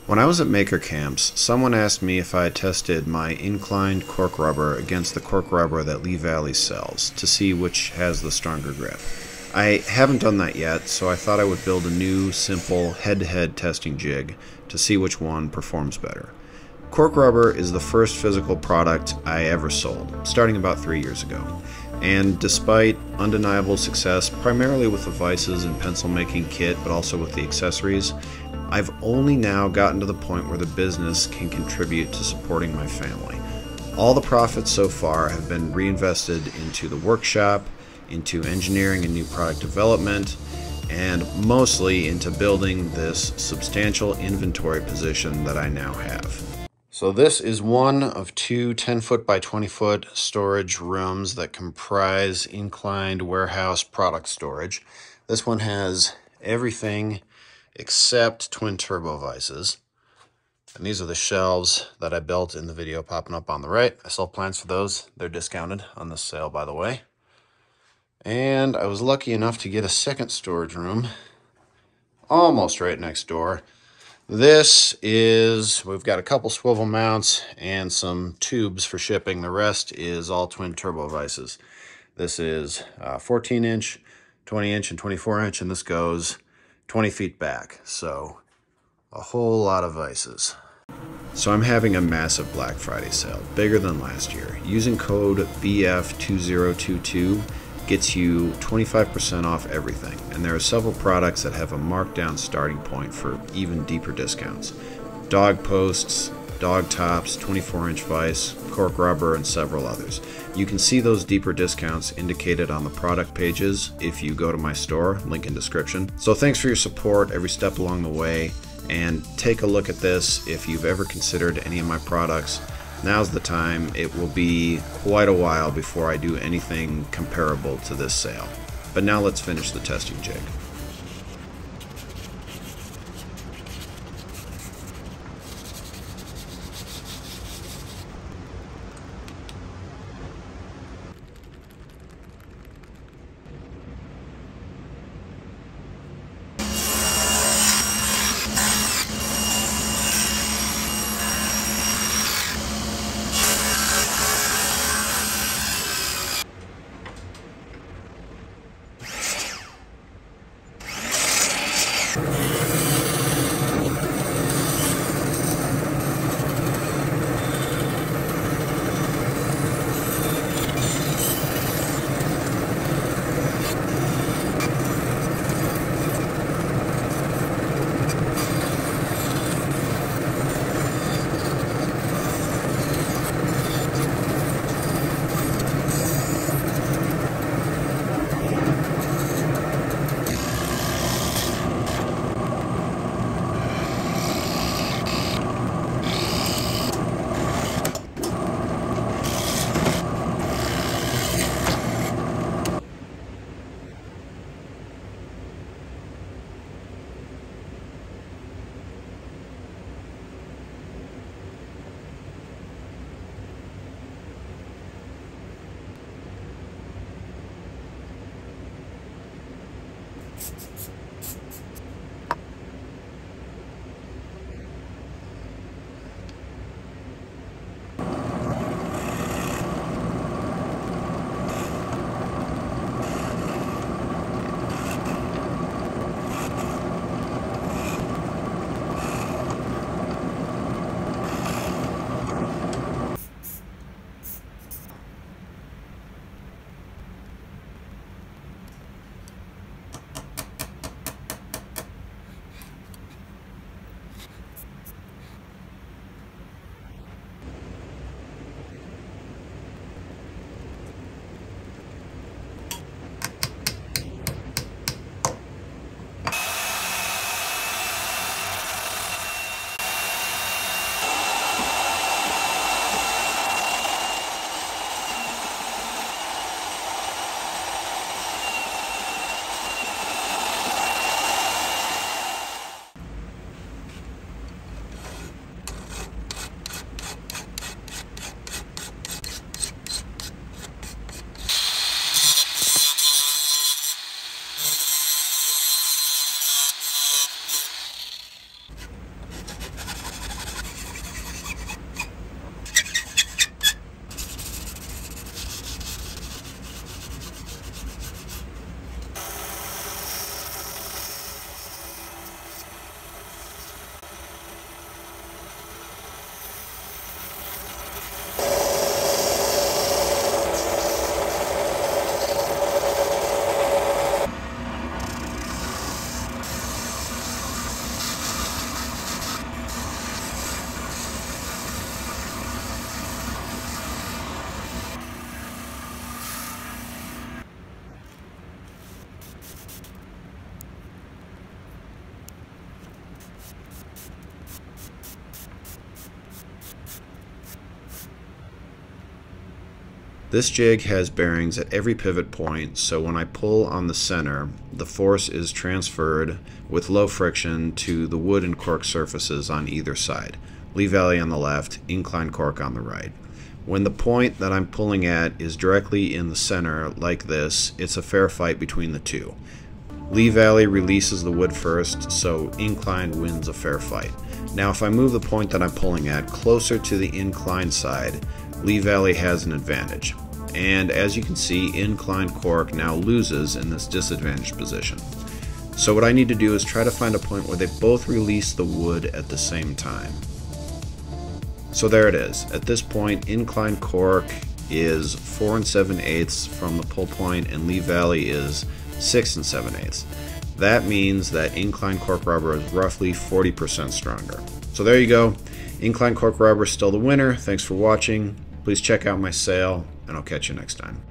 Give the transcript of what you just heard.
When I was at maker camps, someone asked me if I had tested my inclined cork rubber against the cork rubber that Lee Valley sells to see which has the stronger grip. I haven't done that yet, so I thought I would build a new, simple head-to-head testing jig to see which one performs better. Cork rubber is the first physical product I ever sold, starting about 3 years ago. And despite undeniable success, primarily with the vices and pencil making kit, but also with the accessories, I've only now gotten to the point where the business can contribute to supporting my family. All the profits so far have been reinvested into the workshop, into engineering and new product development, and mostly into building this substantial inventory position that I now have. So this is one of two 10-foot by 20-foot storage rooms that comprise inclined warehouse product storage. This one has everything except twin turbo vices. And these are the shelves that I built in the video popping up on the right. I sell plans for those. They're discounted on this sale, by the way. And I was lucky enough to get a second storage room almost right next door. This is, we've got a couple swivel mounts and some tubes for shipping. The rest is all twin turbo vices. This is 14-inch, 20-inch, and 24-inch, and this goes 20 feet back. So a whole lot of vices. So I'm having a massive Black Friday sale, bigger than last year. Using code BF2022 gets you 25% off everything, and there are several products that have a marked down starting point for even deeper discounts. Dog posts, dog tops, 24-inch vise, cork rubber, and several others. You can see those deeper discounts indicated on the product pages if you go to my store, link in description. So thanks for your support every step along the way, and take a look at this if you've ever considered any of my products. Now's the time. It will be quite a while before I do anything comparable to this sale. But now let's finish the testing jig. This jig has bearings at every pivot point, so when I pull on the center, the force is transferred with low friction to the wood and cork surfaces on either side. Lee Valley on the left, inclined cork on the right. When the point that I'm pulling at is directly in the center like this, it's a fair fight between the two. Lee Valley releases the wood first, so inclined wins a fair fight. Now if I move the point that I'm pulling at closer to the inclined side, Lee Valley has an advantage. And as you can see, inclined cork now loses in this disadvantaged position. So what I need to do is try to find a point where they both release the wood at the same time. So there it is. At this point, inclined cork is 4 7/8 from the pull point and Lee Valley is 6 7/8. That means that inclined cork rubber is roughly 40% stronger. So there you go. Inclined cork rubber is still the winner. Thanks for watching. Please check out my sale, and I'll catch you next time.